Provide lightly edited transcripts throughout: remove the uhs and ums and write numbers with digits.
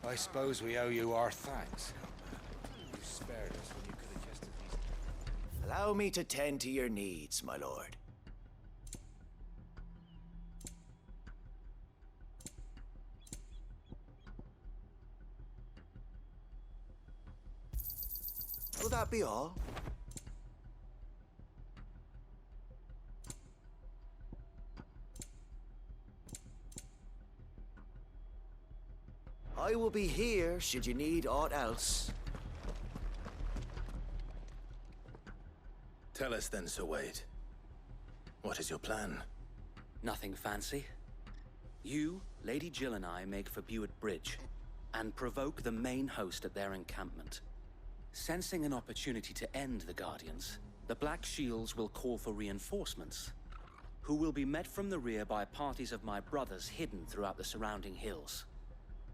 I suppose we owe you our thanks. You spared us when you could have just as easily. Allow me to tend to your needs, my lord. Will that be all? I will be here should you need aught else. Tell us then, Sir Wade. What is your plan? Nothing fancy. You, Lady Jill and I make for Buett Bridge and provoke the main host at their encampment. Sensing an opportunity to end the Guardians, the Black Shields will call for reinforcements, who will be met from the rear by parties of my brothers hidden throughout the surrounding hills.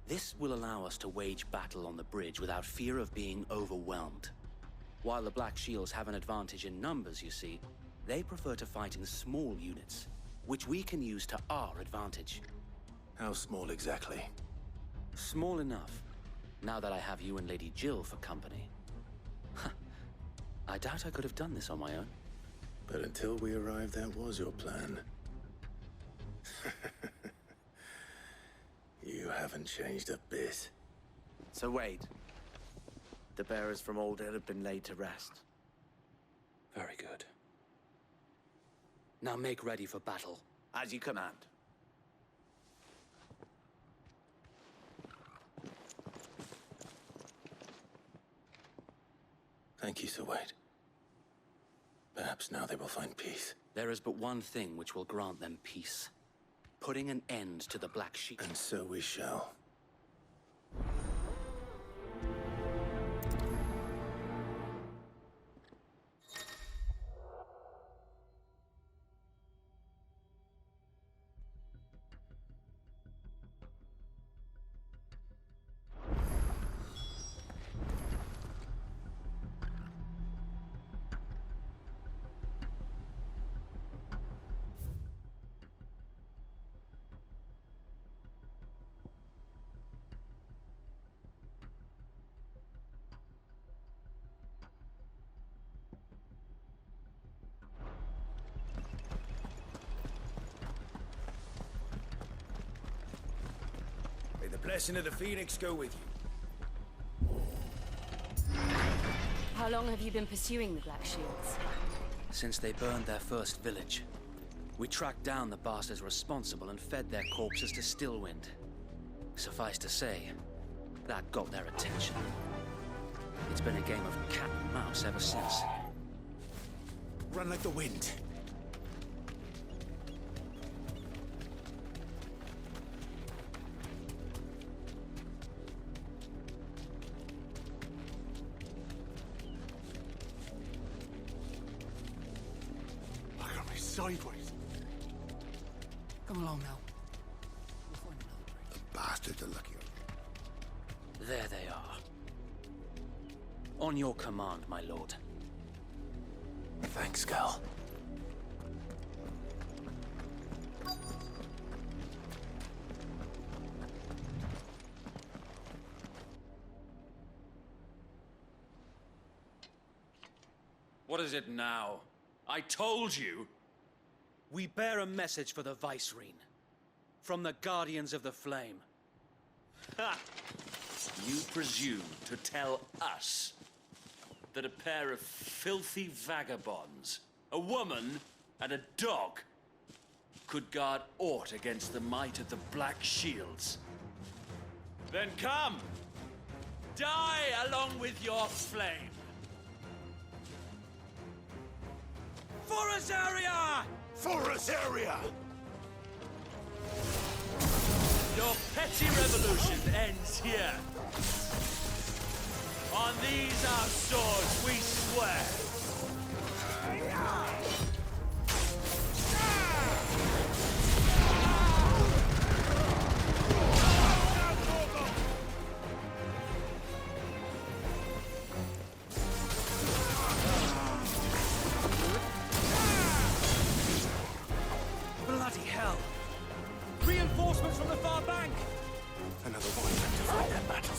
This will allow us to wage battle on the bridge without fear of being overwhelmed. While the Black Shields have an advantage in numbers, you see, they prefer to fight in small units, which we can use to our advantage. How small exactly? Small enough, now that I have you and Lady Jill for company. I doubt I could have done this on my own. But until we arrived, that was your plan. You haven't changed a bit. So Wade, the bearers from Old Hill have been laid to rest. Very good. Now make ready for battle. As you command. Thank you, Sir Wade. Perhaps now they will find peace. There is but one thing which will grant them peace. Putting an end to the Black Sheep. And so we shall. May the blessing of the Phoenix go with you. How long have you been pursuing the Black Shields? Since they burned their first village. We tracked down the bastards responsible and fed their corpses to Stillwind. Suffice to say, that got their attention. It's been a game of cat and mouse ever since. Run like the wind. Look at me sideways. Come along now. We'll find another place. The bastards are lucky. There they are. On your command, my lord. Thanks, Gal. What is it now? I told you! We bear a message for the Vicereine. From the Guardians of the Flame. Ha! You presume to tell us that a pair of filthy vagabonds, a woman and a dog, could guard aught against the might of the Black Shields? Then come! Die along with your flame! For Azaria! For Azaria! Your petty revolution ends here. On these our swords we swear. Bloody hell! Reinforcements from the far bank! Another one to fight that battle.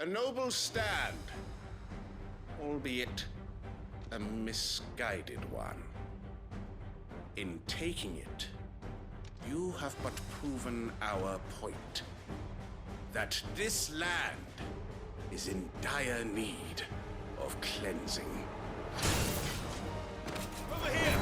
A noble stand, albeit a misguided one. In taking it, you have but proven our point. That this land is in dire need of cleansing. Over here!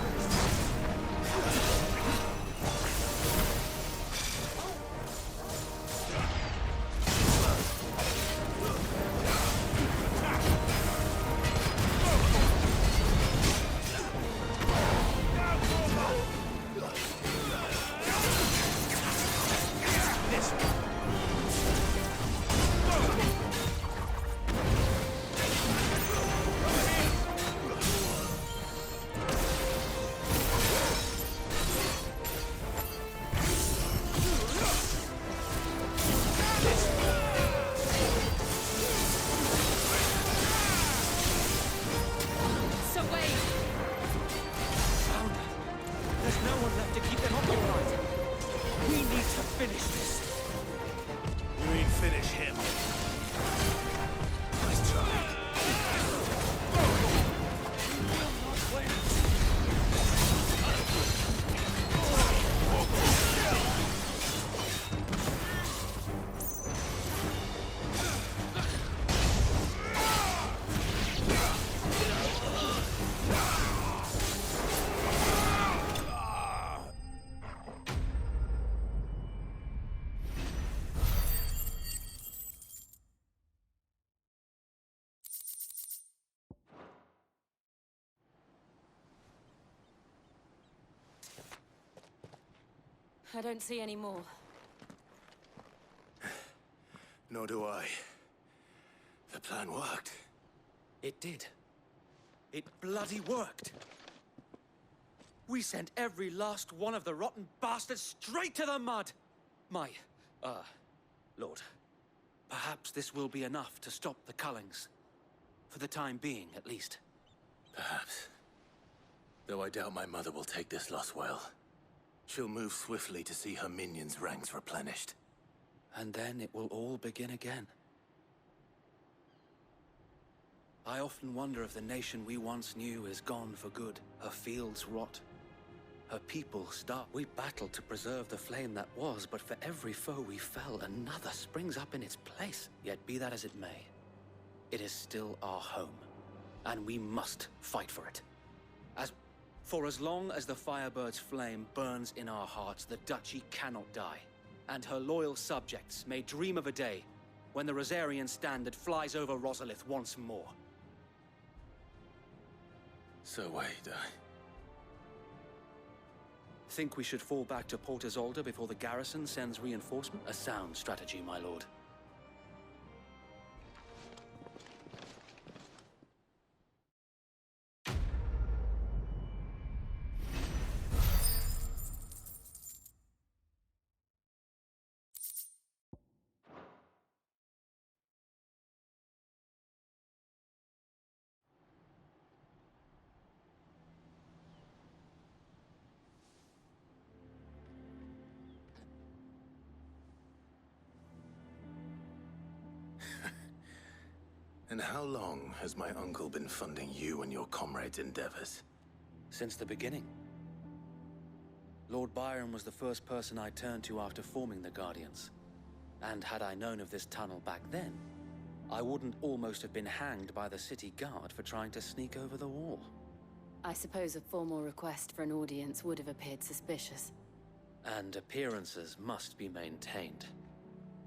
I don't see any more. Nor do I. The plan worked. It did. It bloody worked. We sent every last one of the rotten bastards straight to the mud! Lord, perhaps this will be enough to stop the Cullings. For the time being, at least. Perhaps. Though I doubt my mother will take this loss well. She'll move swiftly to see her minions' ranks replenished. And then it will all begin again. I often wonder if the nation we once knew is gone for good. Her fields rot. Her people starve. We battled to preserve the flame that was, but for every foe we fell, another springs up in its place. Yet be that as it may, it is still our home, and we must fight for it. For as long as the Firebird's flame burns in our hearts, the Duchy cannot die, and her loyal subjects may dream of a day when the Rosarian standard flies over Rosalith once more. So wait, Think we should fall back to Port Isolde before the garrison sends reinforcement? A sound strategy, my lord. And how long has my uncle been funding you and your comrades' endeavors? Since the beginning. Lord Byron was the first person I turned to after forming the Guardians. And had I known of this tunnel back then, I wouldn't almost have been hanged by the city guard for trying to sneak over the wall. I suppose a formal request for an audience would have appeared suspicious. And appearances must be maintained.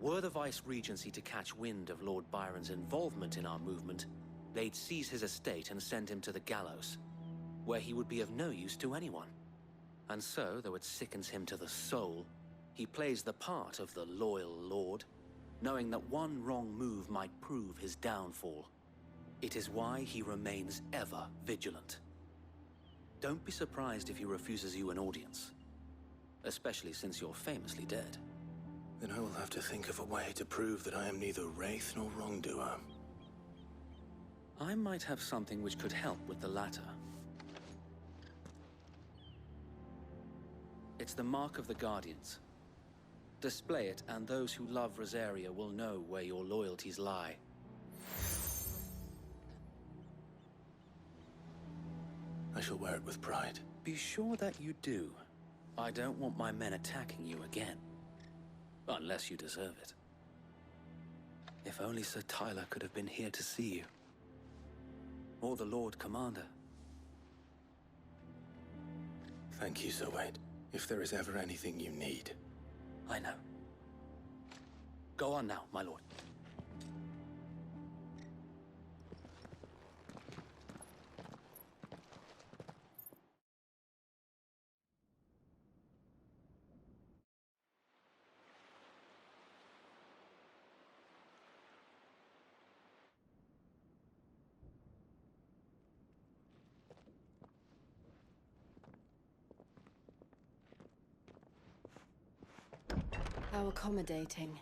Were the Vice-Regency to catch wind of Lord Byron's involvement in our movement, they'd seize his estate and send him to the gallows, where he would be of no use to anyone. And so, though it sickens him to the soul, he plays the part of the loyal lord, knowing that one wrong move might prove his downfall. It is why he remains ever vigilant. Don't be surprised if he refuses you an audience, especially since you're famously dead. Then I will have to think of a way to prove that I am neither wraith nor wrongdoer. I might have something which could help with the latter. It's the mark of the Guardians. Display it, and those who love Rosaria will know where your loyalties lie. shall wear it with pride. Be sure that you do. I don't want my men attacking you again. Unless you deserve it. If only Sir Tyler could have been here to see you. Or the Lord Commander. Thank you, Sir Wade. If there is ever anything you need. I know. Go on now, my lord. How accommodating.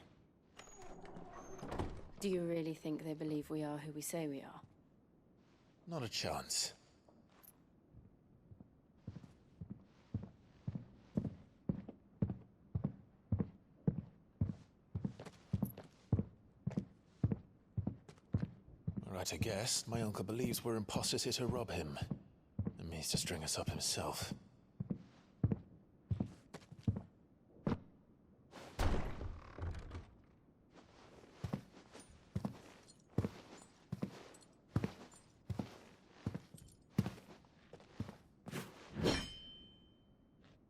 Do you really think they believe we are who we say we are? Not a chance. Right, I guess. My uncle believes we're imposters here to rob him. And means to string us up himself.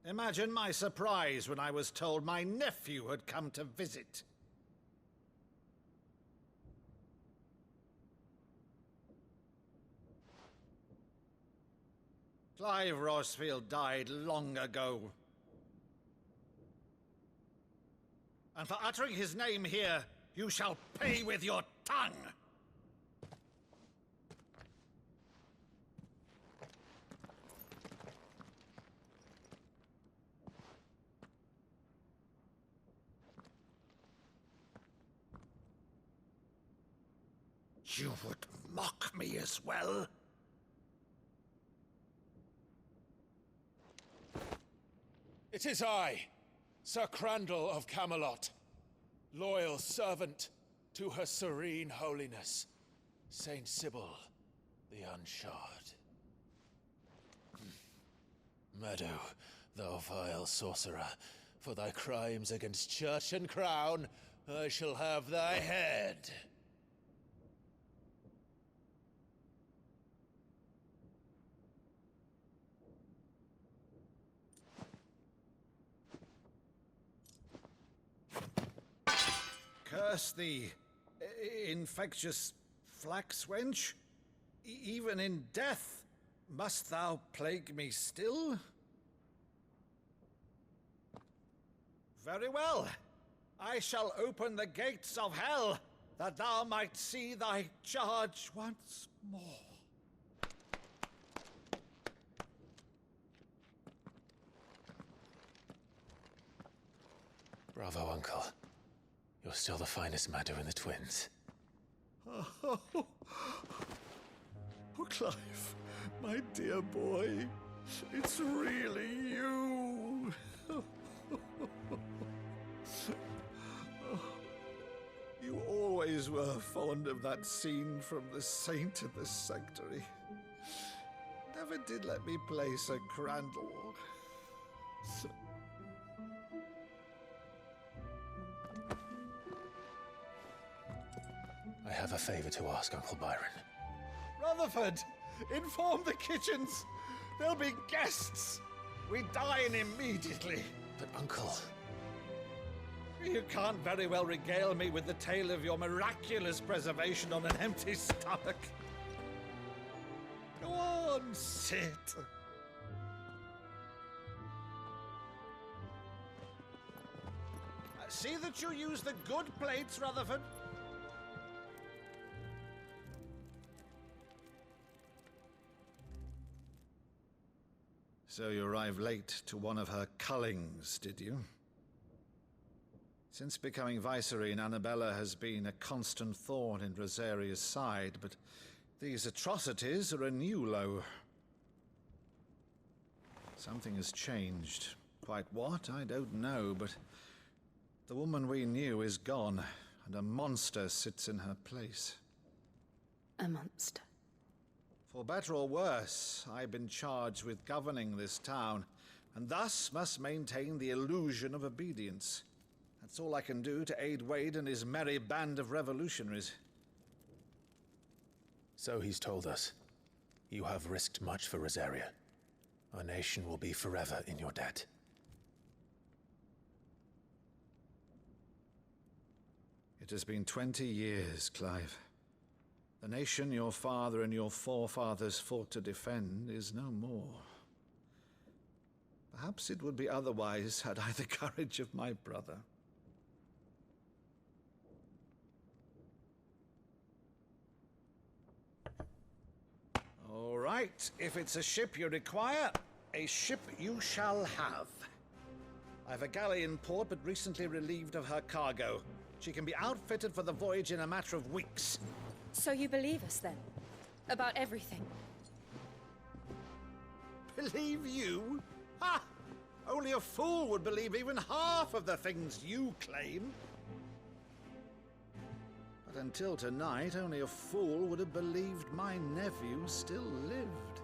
Imagine my surprise when I was told my nephew had come to visit. Clive Rosfield died long ago. And for uttering his name here, you shall pay with your tongue! You would mock me as well? It is I, Sir Crandall of Camelot, loyal servant to Her Serene Holiness, Saint Sybil the Unshod. Meadow, thou vile sorcerer, for thy crimes against church and crown, I shall have thy head. Curse thee, infectious flax wench. Even in death, must thou plague me still? Very well. I shall open the gates of hell, that thou might see thy charge once more. Bravo, Uncle. You're still the finest Meadow in the twins. Oh, Clive, my dear boy, it's really you. You always were fond of that scene from The Saint in the Sanctuary. Never did let me play Sir Crandall. I have a favor to ask, Uncle Byron. Rutherford, inform the kitchens. There'll be guests. We dine immediately. But, Uncle... You can't very well regale me with the tale of your miraculous preservation on an empty stomach. Go on, sit. See that you use the good plates, Rutherford. So you arrived late to one of her cullings, did you? Since becoming Vicereine, Annabella has been a constant thorn in Rosaria's side, but these atrocities are a new low. Something has changed. Quite what, I don't know, but the woman we knew is gone, and a monster sits in her place. A monster. For better or worse, I've been charged with governing this town, and thus must maintain the illusion of obedience. That's all I can do to aid Wade and his merry band of revolutionaries. So he's told us. You have risked much for Rosaria. Our nation will be forever in your debt. It has been 20 years, Clive. The nation your father and your forefathers fought to defend is no more. Perhaps it would be otherwise had I the courage of my brother. All right, if it's a ship you require, a ship you shall have. I've a galley in port, but recently relieved of her cargo. She can be outfitted for the voyage in a matter of weeks. So you believe us, then? About everything? Believe you? Ha! Only a fool would believe even half of the things you claim. But until tonight, only a fool would have believed my nephew still lived.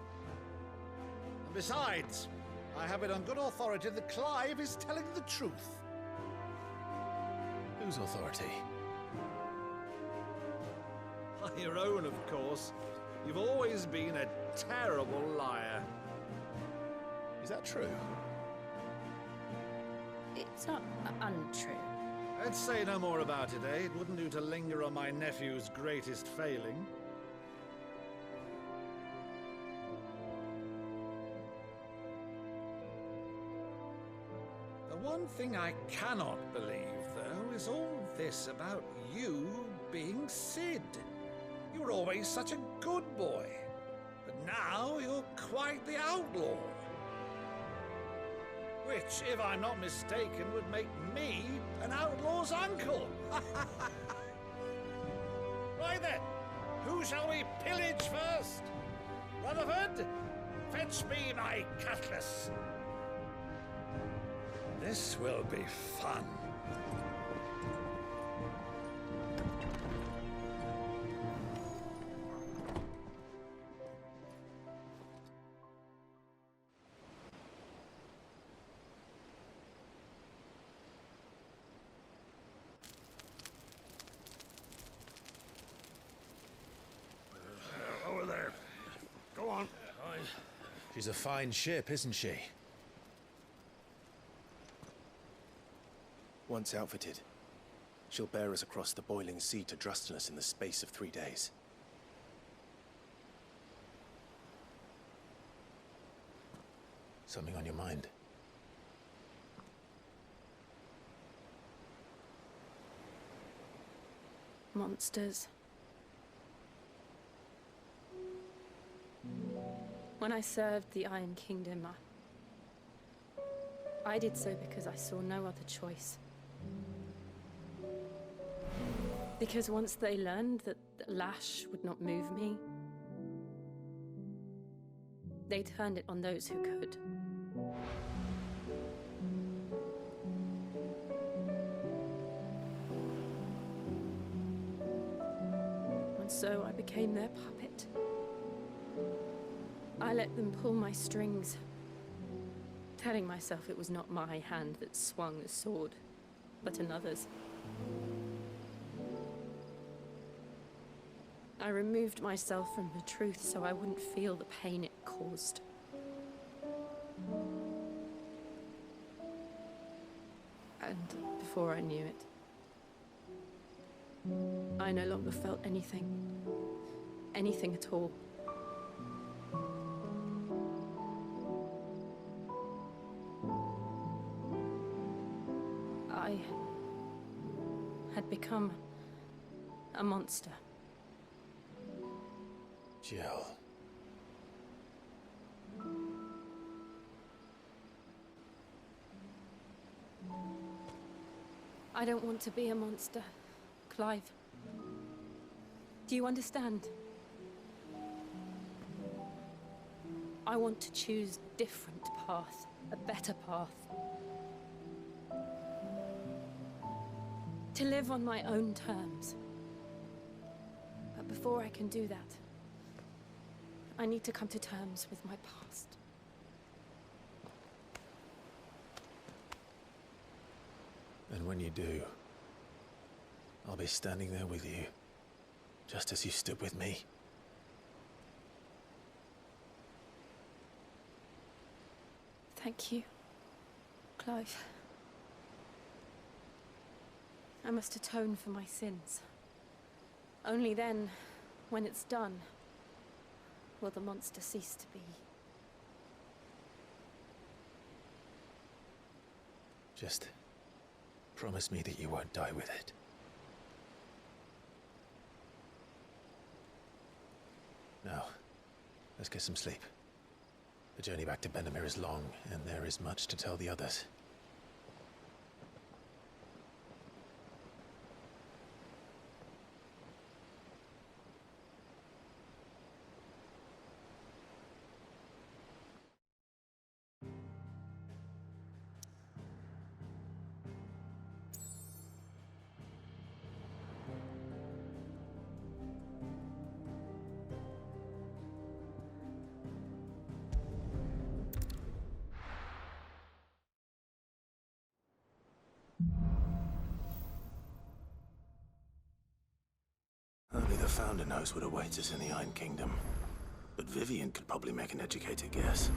And besides, I have it on good authority that Clive is telling the truth. Whose authority? Your own, of course. You've always been a terrible liar. Is that true? It's not untrue. Let's say no more about it, eh? It wouldn't do to linger on my nephew's greatest failing. The one thing I cannot believe, though, is all this about you being Sid. You were always such a good boy, but now you're quite the outlaw. Which, if I'm not mistaken, would make me an outlaw's uncle. Right then, who shall we pillage first? Rutherford, fetch me my cutlass. This will be fun. Over there. Go on. She's a fine ship, isn't she? Once outfitted, she'll bear us across the boiling sea to Drustinus in the space of 3 days. Something on your mind? Monsters. When I served the Iron Kingdom, I did so because I saw no other choice. Because once they learned that the lash would not move me, they turned it on those who could. And so I became their puppet. I let them pull my strings, telling myself it was not my hand that swung the sword, but another's. I removed myself from the truth so I wouldn't feel the pain it caused. And before I knew it, I no longer felt anything. Anything at all. I had become a monster. Jill. I don't want to be a monster, Clive. Do you understand? I want to choose a different path, a better path. To live on my own terms. But before I can do that, I need to come to terms with my past. And when you do, I'll be standing there with you, just as you stood with me. Thank you, Clive. I must atone for my sins. Only then, when it's done, will the monster cease to be. Just promise me that you won't die with it. Now, let's get some sleep. The journey back to Benamir is long, and there is much to tell the others. Only the Founder knows what awaits us in the Iron Kingdom. But Vivian could probably make an educated guess.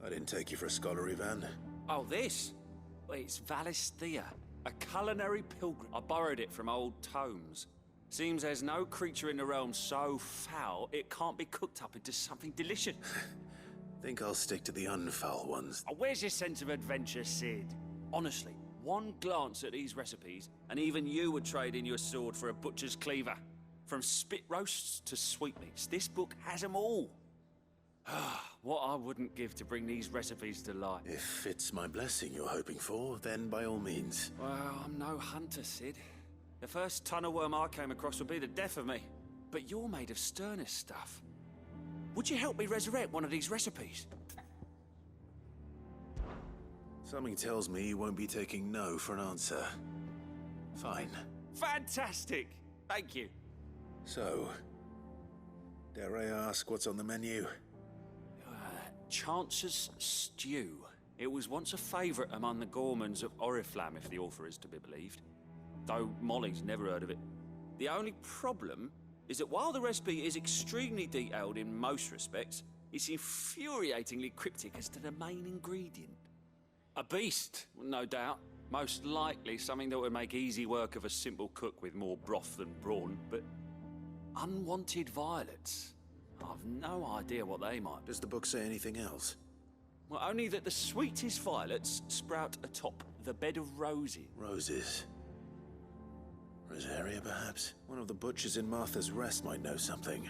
I didn't take you for a scholarly van. Oh, this? Well, it's Valisthea, a culinary pilgrim. I borrowed it from old tomes. Seems there's no creature in the realm so foul it can't be cooked up into something delicious. Think I'll stick to the unfoul ones. Oh, where's your sense of adventure, Sid? Honestly, one glance at these recipes, and even you would trade in your sword for a butcher's cleaver. From spit roasts to sweetmeats, this book has them all. What I wouldn't give to bring these recipes to life. If it's my blessing you're hoping for, then by all means. Well, I'm no hunter, Sid. The first tunnel worm I came across would be the death of me. But you're made of sterner stuff. Would you help me resurrect one of these recipes? Something tells me you won't be taking no for an answer. Fine. Fantastic! Thank you. So, dare I ask what's on the menu? Chance's Stew. It was once a favourite among the gourmands of Oriflamme, if the author is to be believed. Though Molly's never heard of it. The only problem is that while the recipe is extremely detailed in most respects, it's infuriatingly cryptic as to the main ingredient. A beast, no doubt. Most likely something that would make easy work of a simple cook with more broth than brawn, but unwanted violets. I've no idea what they might be. Does the book say anything else? Well, only that the sweetest violets sprout atop the bed of roses. Roses. Rosaria, perhaps? One of the butchers in Martha's Rest might know something.